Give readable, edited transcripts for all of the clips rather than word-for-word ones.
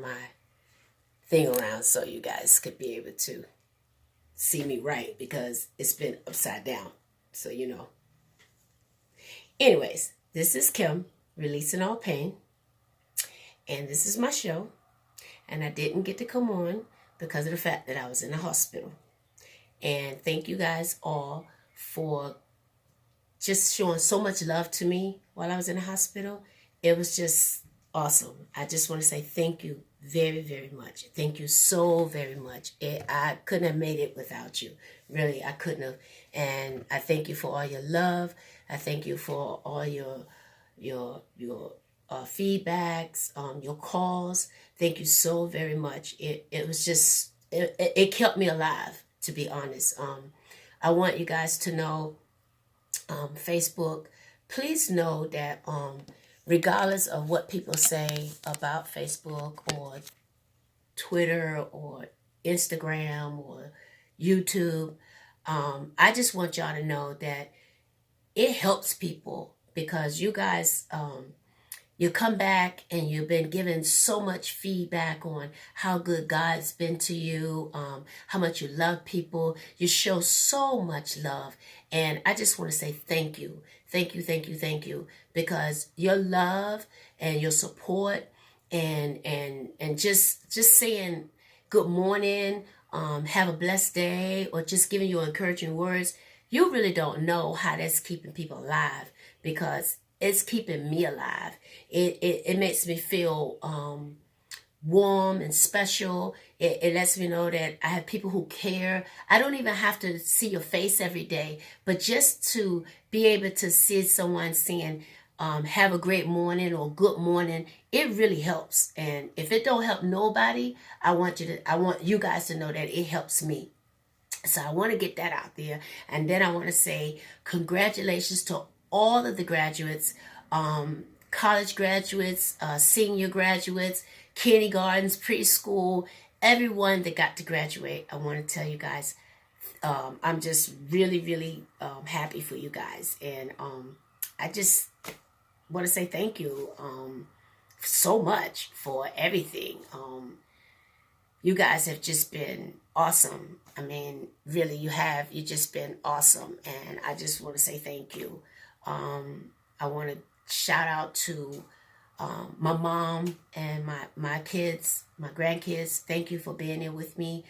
my thing around so you guys could be able to see me right because it's been upside down. So, Anyways, this is Kim, releasing all pain. And this is my show. And I didn't get to come on because of the fact that I was in the hospital. And thank you guys all for just showing so much love to me while I was in the hospital. It was just awesome. I just want to say thank you very, very much. Thank you so very much. I couldn't have made it without you. Really, I couldn't have. And I thank you for all your love. I thank you for all your feedbacks, your calls. Thank you so very much. It was just it kept me alive, to be honest. I want you guys to know, Facebook, please know that regardless of what people say about Facebook or Twitter or Instagram or YouTube, I just want y'all to know that it helps people because you guys, you come back and you've been given so much feedback on how good God's been to you, how much you love people. You show so much love. And I just want to say thank you. Thank you, thank you, thank you. Because your love and your support and just saying good morning, have a blessed day, or just giving you encouraging words, you really don't know how that's keeping people alive because it's keeping me alive. It makes me feel warm and special. It lets me know that I have people who care. I don't even have to see your face every day, but just to be able to see someone saying, have a great morning or good morning, it really helps. And if it don't help nobody, I want you guys to know that it helps me. So I want to get that out there. And then I want to say congratulations to all of the graduates, college graduates, senior graduates, kindergartens, preschool, everyone that got to graduate. I want to tell you guys, I'm just really, really happy for you guys. And I just want to say thank you so much for everything. You guys have just been awesome. I mean, really, you just been awesome. And I just want to say thank you. I want to shout out to my mom and my kids, my grandkids. Thank you for being there with me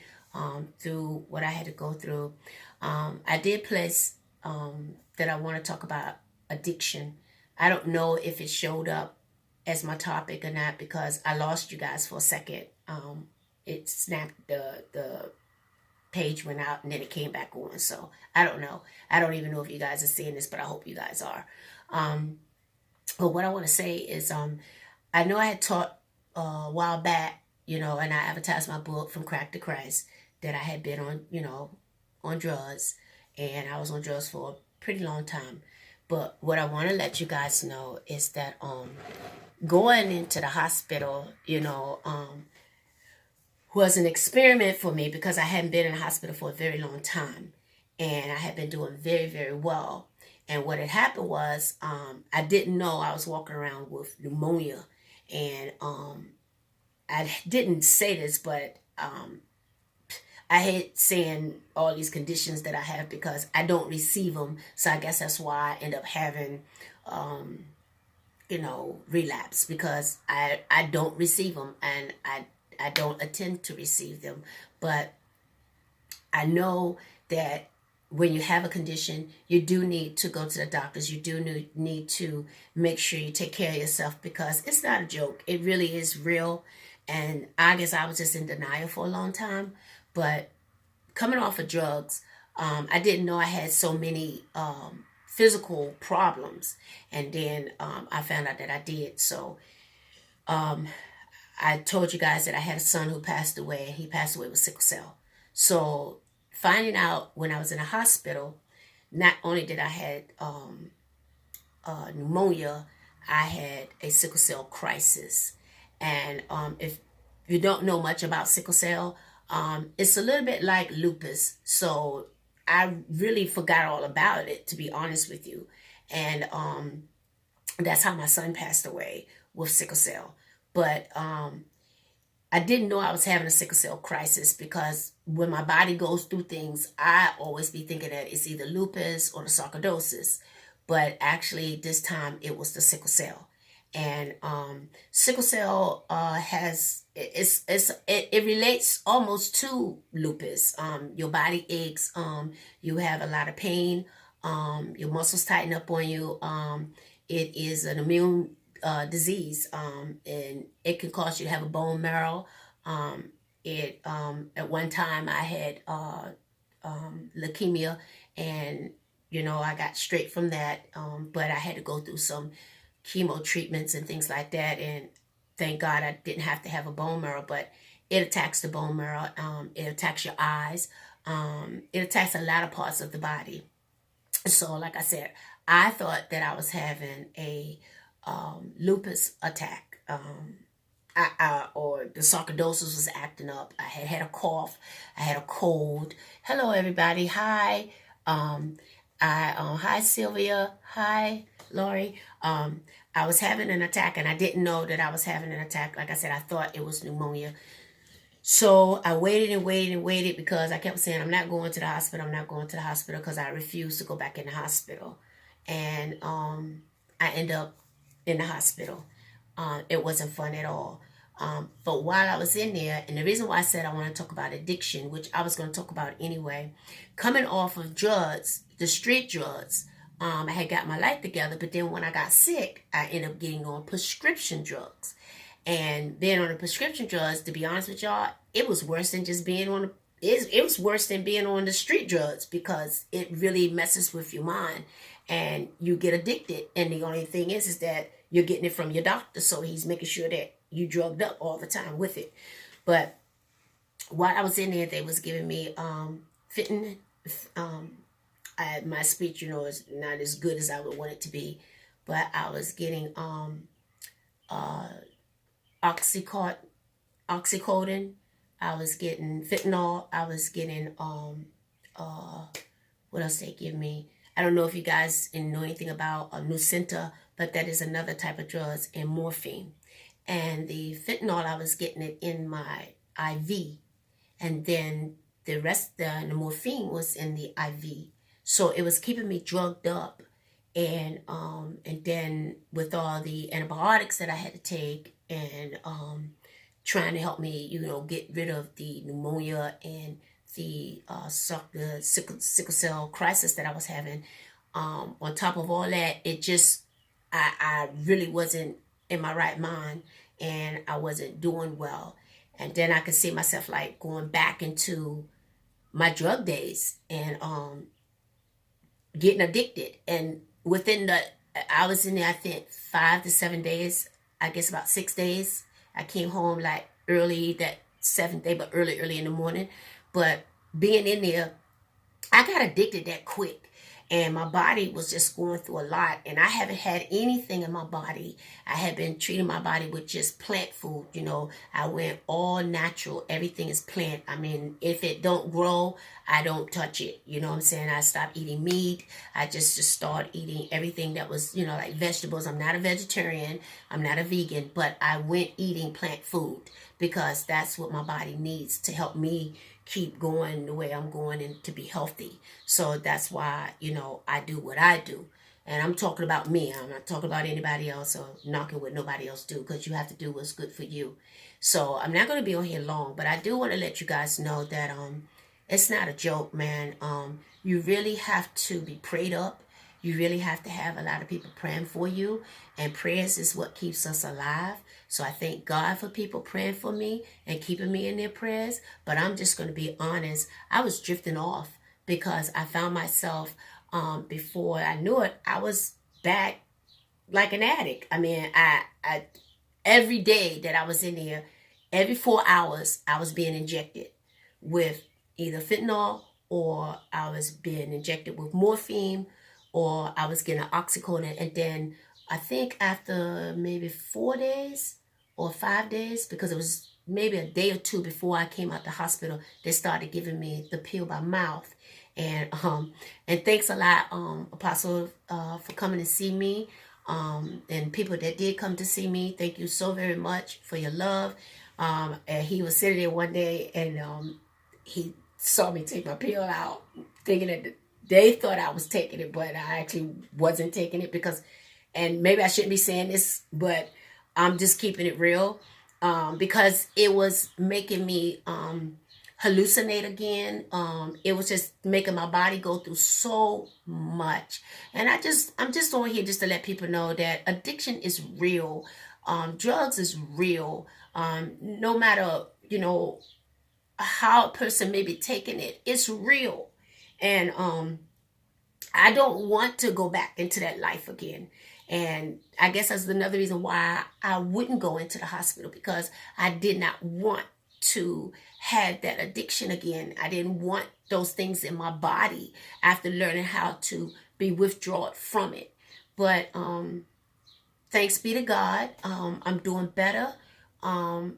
through what I had to go through. I did place that I want to talk about addiction. I don't know if it showed up as my topic or not because I lost you guys for a second. It snapped, the page went out and then it came back on. So I don't know. I don't even know if you guys are seeing this, but I hope you guys are. But what I want to say is, I know I had taught a while back, and I advertised my book From Crack to Christ that I had been on, on drugs, and I was on drugs for a pretty long time. But what I want to let you guys know is that going into the hospital, was an experiment for me because I hadn't been in the hospital for a very long time. And I had been doing very, very well. And what had happened was I didn't know I was walking around with pneumonia. And I didn't say this, but I hate saying all these conditions that I have because I don't receive them. So I guess that's why I end up having, relapse because I don't receive them and I don't intend to receive them. But I know that when you have a condition, you do need to go to the doctors. You do need to make sure you take care of yourself because it's not a joke. It really is real. And I guess I was just in denial for a long time. But coming off of drugs, I didn't know I had so many physical problems. And then I found out that I did. So I told you guys that I had a son who passed away, and he passed away with sickle cell. So finding out when I was in a hospital, not only did I had pneumonia, I had a sickle cell crisis. And if you don't know much about sickle cell, it's a little bit like lupus. So I really forgot all about it, to be honest with you. And that's how my son passed away, with sickle cell. But I didn't know I was having a sickle cell crisis, because when my body goes through things, I always be thinking that it's either lupus or the sarcoidosis. But actually, this time it was the sickle cell. And sickle cell has it relates almost to lupus. Your body aches. You have a lot of pain. Your muscles tighten up on you. It is an immune disease, and it can cause you to have a bone marrow. It At one time I had leukemia, and I got straight from that, but I had to go through some chemo treatments and things like that, and thank God I didn't have to have a bone marrow. But it attacks the bone marrow. It attacks your eyes. It attacks a lot of parts of the body. So, like I said, I thought that I was having a lupus attack, or the sarcoidosis was acting up. I had a cough. I had a cold. Hello, everybody. Hi. Hi, Sylvia. Hi, Lori. I was having an attack, and I didn't know that I was having an attack. Like I said, I thought it was pneumonia. So I waited and waited and waited, because I kept saying, I'm not going to the hospital. I'm not going to the hospital, because I refused to go back in the hospital. And I ended up in the hospital. It wasn't fun at all. But while I was in there, and the reason why I said I want to talk about addiction, which I was going to talk about anyway, coming off of drugs, the street drugs, I had got my life together. But then when I got sick, I ended up getting on prescription drugs. And being on the prescription drugs, to be honest with y'all, it was worse than just being on it was worse than being on the street drugs, because it really messes with your mind and you get addicted. And the only thing is that you're getting it from your doctor, so he's making sure that you drugged up all the time with it. But while I was in there, they was giving me fitting. My speech, is not as good as I would want it to be, but I was getting uh oxycodone. I was getting fentanyl. I was getting what else they give me? I don't know if you guys know anything about Nucynta, but that is another type of drugs, and morphine. And the fentanyl, I was getting it in my IV, and then the rest, the morphine was in the IV. So it was keeping me drugged up, and then with all the antibiotics that I had to take, and trying to help me, get rid of the pneumonia and the sickle cell crisis that I was having. On top of all that, it just, I really wasn't in my right mind, and I wasn't doing well. And then I could see myself like going back into my drug days, and getting addicted. And I was in there, I think 5 to 7 days, I guess about 6 days. I came home like early that seventh day, but early in the morning. But being in there, I got addicted that quick. And my body was just going through a lot. And I haven't had anything in my body. I had been treating my body with just plant food. I went all natural. Everything is plant. I mean, if it don't grow, I don't touch it. You know what I'm saying? I stopped eating meat. I just started eating everything that was, like vegetables. I'm not a vegetarian. I'm not a vegan. But I went eating plant food, because that's what my body needs to help me keep going the way I'm going, and to be healthy. So that's why, I do what I do. And I'm talking about me. I'm not talking about anybody else, or knocking what nobody else do, because you have to do what's good for you. So I'm not going to be on here long, but I do want to let you guys know that it's not a joke, man. You really have to be prayed up. You really have to have a lot of people praying for you. And prayers is what keeps us alive. So I thank God for people praying for me and keeping me in their prayers. But I'm just going to be honest. I was drifting off, because I found myself, before I knew it, I was back like an addict. I mean, I every day that I was in there, every 4 hours, I was being injected with either fentanyl, or I was being injected with morphine, or I was getting oxycodone. And then I think after maybe 4 days or 5 days, because it was maybe a day or two before I came out the hospital, they started giving me the pill by mouth. And thanks a lot, Apostle, for coming to see me. And people that did come to see me, thank you so very much for your love. And he was sitting there one day, and he saw me take my pill out, thinking that they thought I was taking it, but I actually wasn't taking it because, and maybe I shouldn't be saying this, but I'm just keeping it real, because it was making me hallucinate again. It was just making my body go through so much, and I'm just on here just to let people know that addiction is real. Drugs is real. No matter how a person may be taking it, it's real, and I don't want to go back into that life again. And I guess that's another reason why I wouldn't go into the hospital, because I did not want to have that addiction again. I didn't want those things in my body after learning how to be withdrawn from it. But thanks be to God, I'm doing better. I'm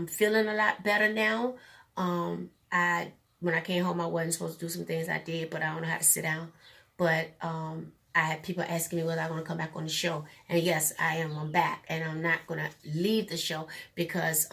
feeling a lot better now. I When I came home, I wasn't supposed to do some things I did, but I don't know how to sit down. But I had people asking me whether I want to come back on the show, and yes, I am. I'm back, and I'm not gonna leave the show, because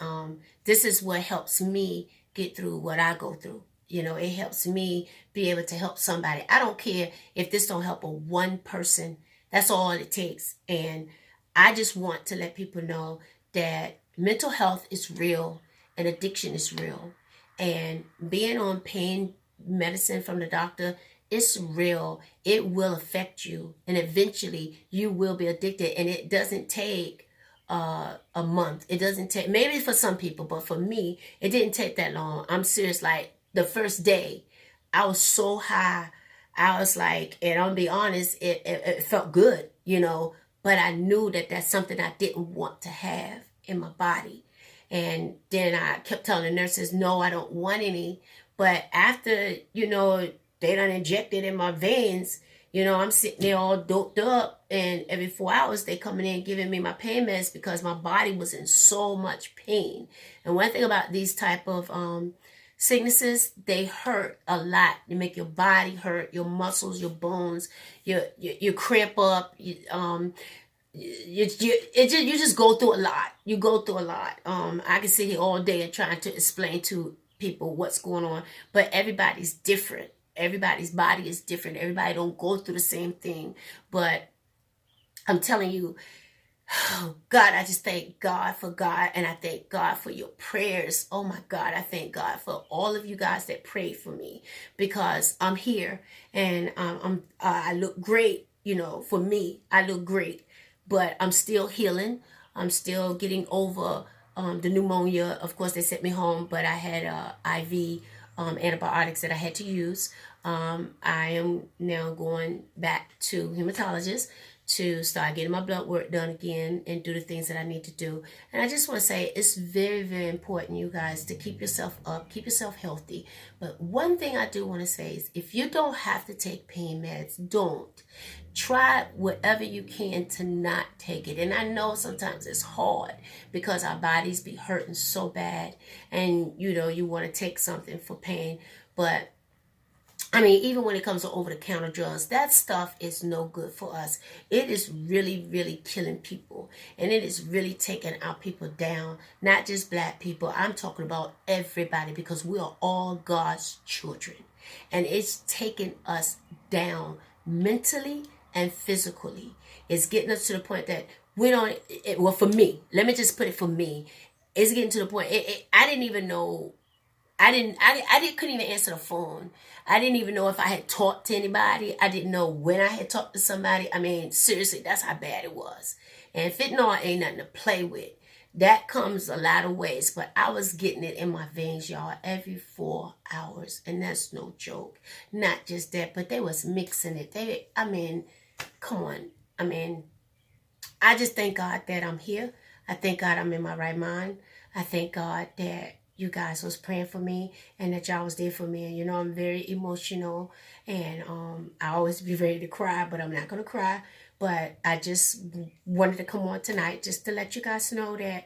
this is what helps me get through what I go through. It helps me be able to help somebody. I don't care if this don't help a one person. That's all it takes. And I just want to let people know that mental health is real and addiction is real. And being on pain medicine from the doctor, it's real. It will affect you. And eventually you will be addicted. And it doesn't take a month. It doesn't take, maybe for some people, but for me, it didn't take that long. I'm serious. Like the first day, I was so high. I was like, and I'll be honest, it felt good, but I knew that that's something I didn't want to have in my body. And then I kept telling the nurses, no, I don't want any. But after, they done injected in my veins, I'm sitting there all doped up. And every 4 hours, they coming in giving me my pain meds because my body was in so much pain. And one thing about these type of sicknesses, they hurt a lot. They make your body hurt, your muscles, your bones, you cramp up, you just go through a lot. You go through a lot. I can sit here all day and trying to explain to people what's going on, but everybody's different. Everybody's body is different. Everybody don't go through the same thing. But I'm telling you, oh God, I just thank God for God, and I thank God for your prayers. Oh my God, I thank God for all of you guys that prayed for me, because I'm here, and I look great. For me, I look great, but I'm still healing. I'm still getting over the pneumonia. Of course, they sent me home, but I had IV antibiotics that I had to use. I am now going back to hematologist to start getting my blood work done again and do the things that I need to do. And I just want to say it's very, very important, you guys, to keep yourself up, keep yourself healthy. But one thing I do want to say is, if you don't have to take pain meds, don't. Try whatever you can to not take it. And I know sometimes it's hard because our bodies be hurting so bad, and you want to take something for pain. But I mean, even when it comes to over-the-counter drugs, that stuff is no good for us. It is really, really killing people. And it is really taking our people down. Not just black people. I'm talking about everybody, because we are all God's children. And it's taking us down mentally and physically. It's getting us to the point that we don't, well, for me, let me just put it for me. It's getting to the point, I didn't even know, couldn't even answer the phone. I didn't even know if I had talked to anybody. I didn't know when I had talked to somebody. I mean, seriously, that's how bad it was. And fentanyl ain't nothing to play with. That comes a lot of ways, but I was getting it in my veins, y'all, every 4 hours. And that's no joke. Not just that, but they was mixing it. Come on. I just thank God that I'm here. I thank God I'm in my right mind. I thank God that you guys was praying for me and that y'all was there for me. And I'm very emotional, and I always be ready to cry, but I'm not going to cry. But I just wanted to come on tonight just to let you guys know that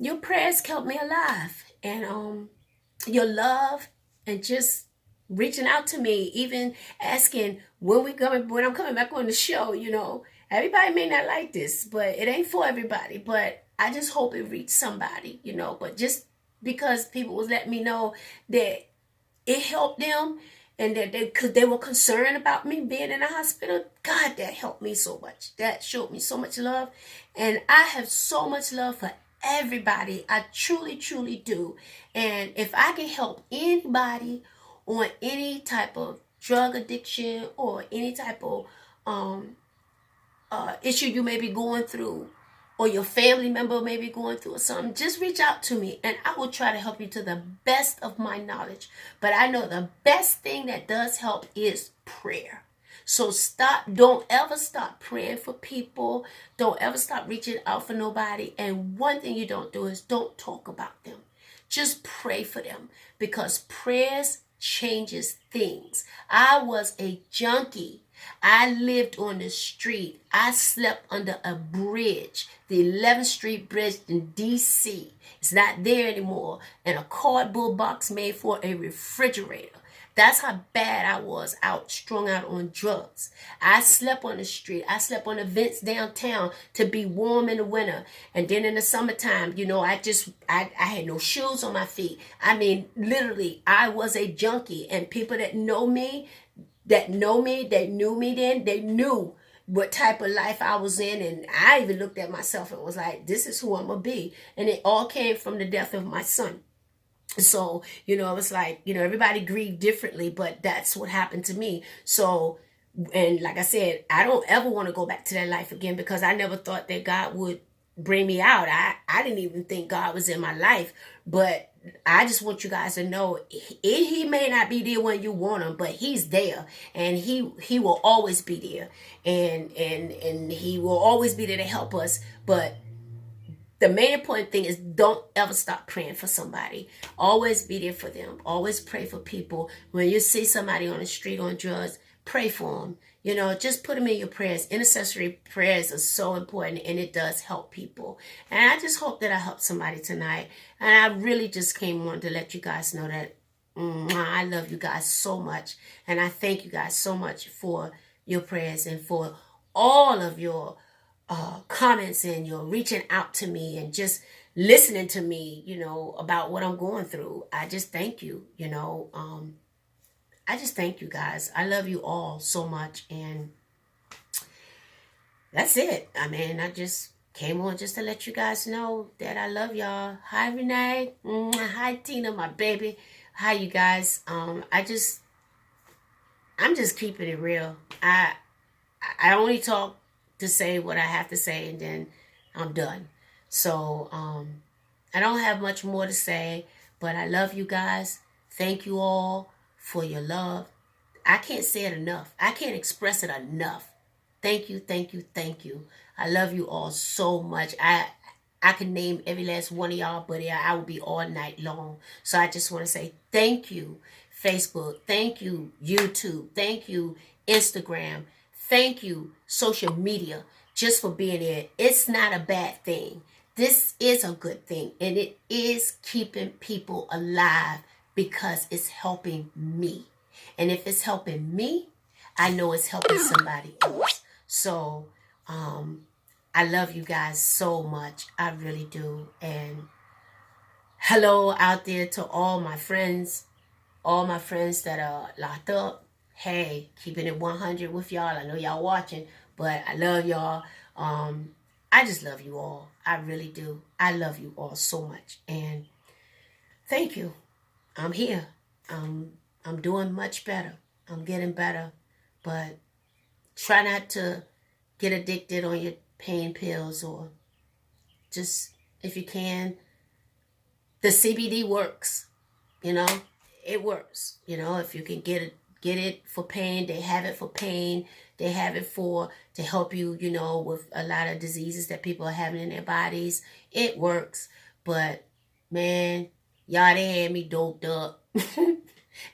your prayers kept me alive, and your love, and just reaching out to me, even asking when I'm coming back on the show. Everybody may not like this, but it ain't for everybody. But I just hope it reached somebody, but just because people was letting me know that it helped them, and that because they were concerned about me being in the hospital. God, that helped me so much. That showed me so much love. And I have so much love for everybody. I truly, truly do. And if I can help anybody on any type of drug addiction or any type of um issue you may be going through, or your family member may be going through or something, just reach out to me and I will try to help you to the best of my knowledge. But I know the best thing that does help is prayer. So don't ever stop praying for people. Don't ever stop reaching out for nobody. And one thing you don't do is don't talk about them. Just pray for them, because prayers changes things. I was a junkie. I lived on the street. I slept under a bridge, the 11th Street Bridge in D.C. It's not there anymore. And a cardboard box made for a refrigerator. That's how bad I was strung out on drugs. I slept on the street. I slept on the vents downtown to be warm in the winter. And then in the summertime, I had no shoes on my feet. I mean, literally, I was a junkie. And people that knew me then, they knew what type of life I was in. And I even looked at myself and was like, this is who I'm going to be. And it all came from the death of my son. So, it was like, everybody grieved differently, but that's what happened to me. So, and like I said, I don't ever want to go back to that life again, because I never thought that God would bring me out. I didn't even think God was in my life. But I just want you guys to know, he may not be there when you want him, but he's there, and he will always be there, and he will always be there to help us. But the main important thing is, don't ever stop praying for somebody. Always be there for them. Always pray for people. When you see somebody on the street on drugs, pray for them. Just put them in your prayers. Intercessory prayers are so important, and it does help people. And I just hope that I helped somebody tonight. And I really just came on to let you guys know that I love you guys so much. And I thank you guys so much for your prayers and for all of your comments, and you're reaching out to me and just listening to me, about what I'm going through. I just thank you, I just thank you guys. I love you all so much. And that's it. I mean, I just came on just to let you guys know that I love y'all. Hi, Renee. Hi, Tina, my baby. Hi, you guys. I'm just keeping it real. I only talk to say what I have to say, and then I'm done. So I don't have much more to say, but I love you guys. Thank you all for your love. I can't say it enough. I can't express it enough. Thank you, thank you, thank you. I love you all so much. I can name every last one of y'all, but I will be all night long. So I just want to say thank you, Facebook. Thank you, YouTube. Thank you, Instagram. Thank you, social media, just for being there. It's not a bad thing. This is a good thing, and it is keeping people alive, because it's helping me. And if it's helping me, I know it's helping somebody else. So I love you guys so much. I really do. And hello out there to all my friends that are locked up. Hey, keeping it 100 with y'all. I know y'all watching, but I love y'all. I just love you all. I really do. I love you all so much. And thank you. I'm here. I'm doing much better. I'm getting better. But try not to get addicted on your pain pills, or just, if you can, the CBD works. It works. If you can get it for pain, they have it for pain. They have it to help you, with a lot of diseases that people are having in their bodies. It works. But man, y'all, they had me doped up.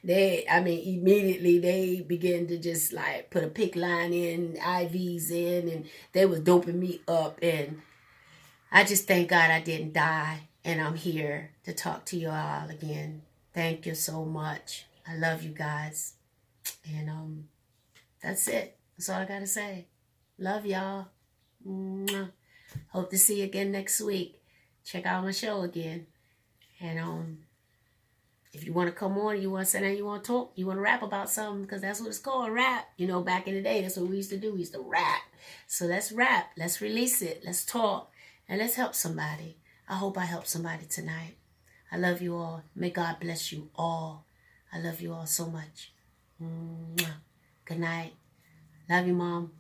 Immediately they began to just like put a PICC line in, IVs in, and they was doping me up. And I just thank God I didn't die, and I'm here to talk to you all again. Thank you so much. I love you guys. And that's it. That's all I gotta say. Love y'all. Mwah. Hope to see you again next week. Check out my show again. And if you want to come on, you want to sit down, you want to talk, you want to rap about something, because that's what it's called, rap. You know, back in the day, that's what we used to do. We used to rap. So let's rap. Let's release it. Let's talk. And let's help somebody. I hope I help somebody tonight. I love you all. May God bless you all. I love you all so much. Mwah. Good night. Love you, Mom.